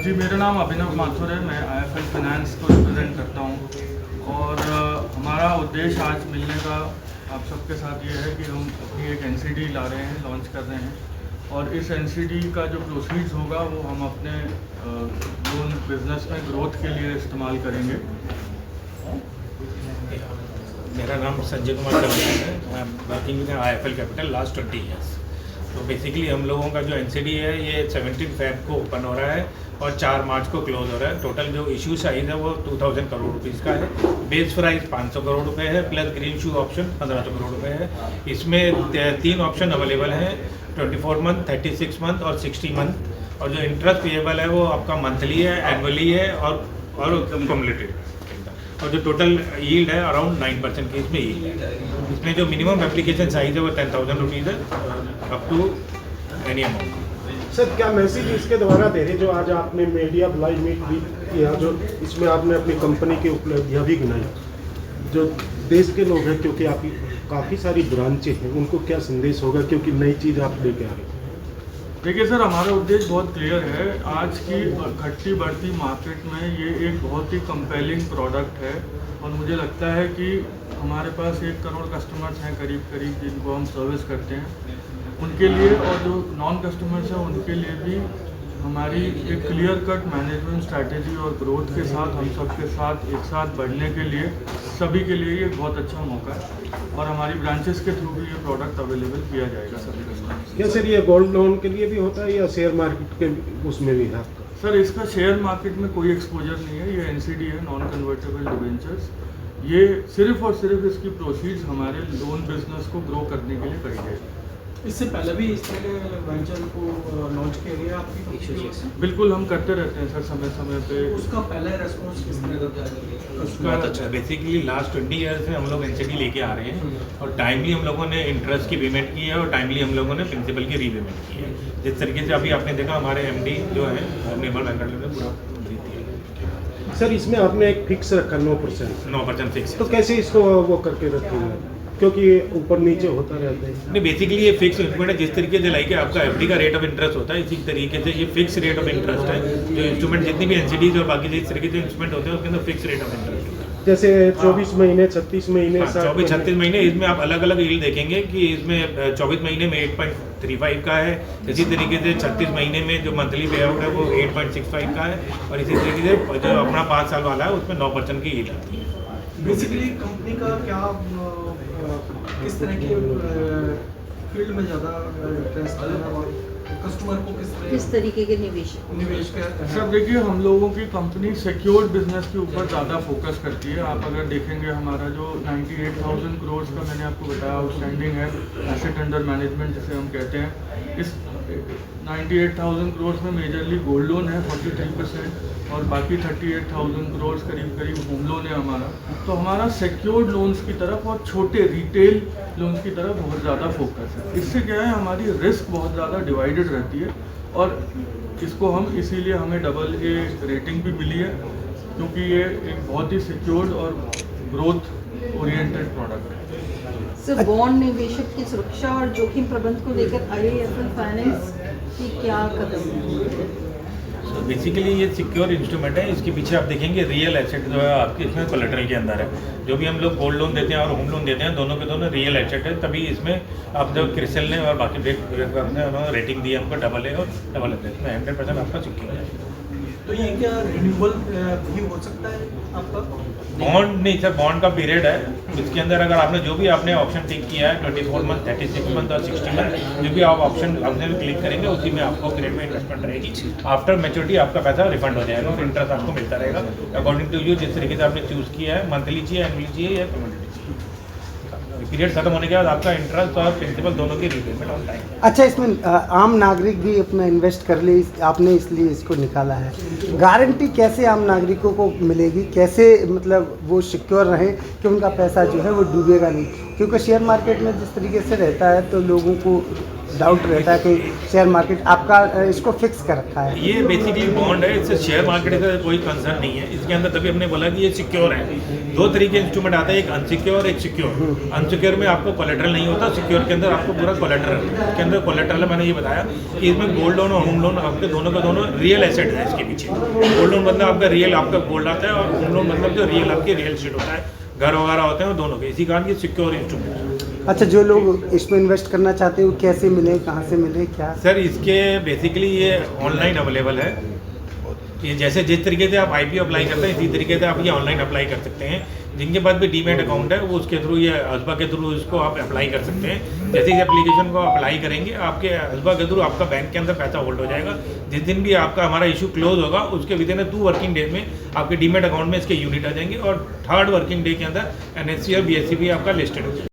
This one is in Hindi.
जी, मेरा नाम अभिनव माथुर है। मैं IIFL फाइनेंस को रिप्रेजेंट करता हूँ और हमारा उद्देश्य आज मिलने का आप सबके साथ ये है कि हम अपनी एक NCD ला रहे हैं, लॉन्च कर रहे हैं और इस NCD का जो प्रोसीड्स होगा वो हम अपने लोन बिजनेस में ग्रोथ के लिए इस्तेमाल करेंगे। मेरा नाम संजय कुमार कलवार है। मैं working with IIFL capital last 20 years. तो बेसिकली हम लोगों का जो NCD है ये 17 फेब को ओपन हो रहा है और 4 मार्च को क्लोज हो रहा है। टोटल जो इशू साइज है वो 2000 करोड़ रुपीज़ का है। बेस प्राइस 500 करोड़ रुपए है प्लस ग्रीन शू ऑप्शन 1500 करोड़ रुपए है। इसमें 3 ऑप्शन अवेलेबल हैं, 24 मंथ, 36 मंथ और 60 मंथ। और जो इंटरेस्ट पेएबल है वो आपका मंथली है, एनुअली है और कम्युलेटिव। और जो टोटल यील्ड है अराउंड 9% की इसमें यील्ड है। इसमें जो मिनिमम एप्लीकेशन साइज है वो 10,000 रुपीज़ है up to any amount. Sir क्या मैसेज इसके द्वारा दे रहे जो आज आपने मीडिया लाइव मीट भी किया, जो इसमें आपने अपनी कंपनी की उपलब्धियाँ भी गिनाई, जो देश के लोग हैं क्योंकि आपकी काफ़ी सारी ब्रांचें हैं, उनको क्या संदेश होगा क्योंकि नई चीज़ आप लेके आ रहे हैं? देखिए सर, हमारा उद्देश्य बहुत क्लियर है। आज की घटती बढ़ती मार्केट में ये एक बहुत ही कंपेलिंग प्रोडक्ट है और मुझे लगता है कि हमारे पास 1 करोड़ कस्टमर्स हैं करीब जिनको हम सर्विस करते हैं, उनके लिए और जो नॉन कस्टमर्स हैं उनके लिए भी हमारी एक क्लियर कट मैनेजमेंट स्ट्रैटेजी और ग्रोथ के साथ हम सबके साथ एक साथ बढ़ने के लिए सभी के लिए ये बहुत अच्छा मौका है और हमारी ब्रांचेस के थ्रू भी ये प्रोडक्ट अवेलेबल किया जाएगा सभी कस्टमर्स। क्या सर ये गोल्ड लोन के लिए भी होता है या शेयर मार्केट के उसमें भी है आपका? सर इसका शेयर मार्केट में कोई एक्सपोजर नहीं है। ये NCD है, नॉन कन्वर्टेबल डिवेंचर्स। ये सिर्फ और सिर्फ इसकी प्रोसीड्स हमारे लोन बिजनेस को ग्रो करने के लिए करी जाएगी। इससे पहले भी इस तरह के वेंचर को लॉन्च किया गया आपकी इश्यूज? बिल्कुल, हम करते रहते हैं सर समय पे। उसका पहला रेस्पॉन्स किस तरह का था? बहुत अच्छा। बेसिकली लास्ट 20 ईयर से हम लोग NCD लेके आ रहे हैं और टाइमली हम लोगों ने इंटरेस्ट की पेमेंट की है और टाइमली हम लोगों ने प्रिंसिपल की रीपेमेंट की है। जिस तरीके से अभी आपने देखा हमारे MD जो है निर्मल वेंकट ने पूरा सर इसमें आपने एक फिक्स रखा 9% फिक्स। तो कैसे इसको वो करके रखेंगे क्योंकि ऊपर नीचे होता रहता है? नहीं, बेसिकली ये फिक्स इंस्ट्रूमेंट है। जिस तरीके से लाइक आपका FD का रेट ऑफ इंटरेस्ट होता है, इसी तरीके से ये फिक्स रेट ऑफ इंटरेस्ट है। जो इंस्ट्रूमेंट जितनी भी NCDs और बाकी जिस तरीके से इंस्ट्रूमेंट होते हैं उसके अंदर फिक्स रेट ऑफ इंटरेस्ट होता है। जैसे 24 महीने, 36 महीने, 24-36 महीने, इसमें आप अलग अलग यील्ड देखेंगे कि इसमें 24 महीने में 8.35 का है। इसी तरीके से 36 महीने में जो मंथली पे आउट है वो 8.65 का है और इसी तरीके से जो अपना 5 साल वाला है उसमें 9% की यील्ड आती है। बेसिकली कंपनी का क्या किस तरह के फील्ड में ज़्यादा इंटरेस्ट है और कस्टमर को किस तरीके के निवेश का? सर देखिए, हम लोगों की कंपनी सिक्योर्ड बिजनेस के ऊपर ज़्यादा फोकस करती है। आप अगर देखेंगे हमारा जो 98,000 करोड़ का मैंने आपको बताया आउटस्टैंडिंग है, एसेट अंडर मैनेजमेंट जिसे हम कहते हैं, इस 98,000 करोड़ में मेजरली गोल्ड लोन है 43% और बाकी 38,000 करोड़ करीब होम लोन है हमारा। तो हमारा सिक्योर्ड लोन्स की तरफ और छोटे रिटेल लोन्स की तरफ बहुत ज़्यादा फोकस है। इससे क्या है, हमारी रिस्क बहुत ज़्यादा डिवाइडेड रहती है और इसको हम इसीलिए हमें AA रेटिंग भी मिली है क्योंकि ये एक बहुत ही सिक्योर्ड और ग्रोथ ओरिएंटेड प्रोडक्ट है। सर बॉन्ड निवेशक की सुरक्षा और जोखिम प्रबंधन को लेकर IIFL फाइनेंस की क्या कदम है? बेसिकली ये सिक्योर इंस्ट्रूमेंट है। इसके पीछे आप देखेंगे रियल एसेट जो है आपके इसमें कोलेटरल के अंदर है। जो भी हम लोग गोल्ड लोन देते हैं और होम लोन देते हैं दोनों के दोनों रियल एसेट है। तभी इसमें आप जो क्रिस्टल ने और बाकी रेटिंग दी हमको AA और AA इसमें 100% आपका सिक्योर है। तो ये क्या रिन्यूअल भी हो सकता है आपका? बॉन्ड नहीं सर, बॉन्ड का पीरियड है। इसके अंदर अगर आपने जो भी आपने ऑप्शन टिक किया है 24 मंथ, 36 मंथ और 60 मंथ, जो भी आप ऑप्शन आपने क्लिक करेंगे उसी में आपको क्रेडिट में इन्वेस्टमेंट रहेगी। आफ्टर मैच्योरिटी आपका पैसा रिफंड हो जाएगा और इंटरेस्ट आपको मिलता रहेगा अकॉर्डिंग टू यू, जिस तरीके से आपने चूज़ किया है। मंथली चाहिए, एनुअली चाहिए या कम्युनिटी चाहिए। पीरियड खत्म होने के बाद आपका इंटरेस्ट और प्रिंसिपल दोनों की रीपेमेंट ऑन टाइम। अच्छा, इसमें आम नागरिक भी अपना इन्वेस्ट कर ले, आपने इसलिए इसको निकाला है। गारंटी कैसे आम नागरिकों को मिलेगी, कैसे मतलब वो सिक्योर रहे कि उनका पैसा जो है वो डूबेगा नहीं? क्योंकि शेयर मार्केट में जिस तरीके से रहता है तो लोगों को डाउट रहता है कि शेयर मार्केट आपका इसको फिक्स कर रखा है। ये बेसिकली बॉन्ड है, इससे शेयर मार्केट का कोई कंसर्न नहीं है। इसके अंदर तभी हमने बोला कि ये सिक्योर है। दो तरीके इंस्ट्रूमेंट आता है, एक अनसिक्योर एक सिक्योर। अनसिक्योर में आपको कोलेट्रल नहीं होता, सिक्योर के अंदर आपको पूरा कोलेट्रल। इसके अंदर कोलेट्रल मैंने ये बताया कि इसमें गोल्ड लोन और होम लोन आपके दोनों का दोनों रियल एसेट है। इसके पीछे गोल्ड लोन मतलब आपका रियल आपका गोल्ड आता है, और होम लोन मतलब जो रियल आपकी रियल एस्टेट होता है, घर वगैरह होते हैं, दोनों के। इसी कारण ये सिक्योर इंस्ट्रूमेंट है। अच्छा, जो लोग इसमें इन्वेस्ट करना चाहते हैं वो कैसे मिले, कहाँ से मिले, क्या? सर इसके बेसिकली ये ऑनलाइन अवेलेबल है। ये जैसे जिस तरीके से आप IPO अप्लाई करते हैं, इसी तरीके से आप ये ऑनलाइन अप्लाई कर सकते हैं। जिनके पास भी डीमैट अकाउंट है वो उसके थ्रू, ये हस्बा के थ्रू इसको आप अप्लाई कर सकते हैं। जैसे इस एप्लीकेशन को अप्लाई करेंगे, आपके हस्बा के थ्रू आपका बैंक के अंदर पैसा होल्ड हो जाएगा। जिस दिन भी आपका हमारा इशू क्लोज होगा, उसके विद इन 2 वर्किंग डेज में आपके डीमैट अकाउंट में इसके यूनिट आ जाएंगे, और 3rd वर्किंग डे के अंदर NSE और BSE भी आपका लिस्टेड हो जाएगा।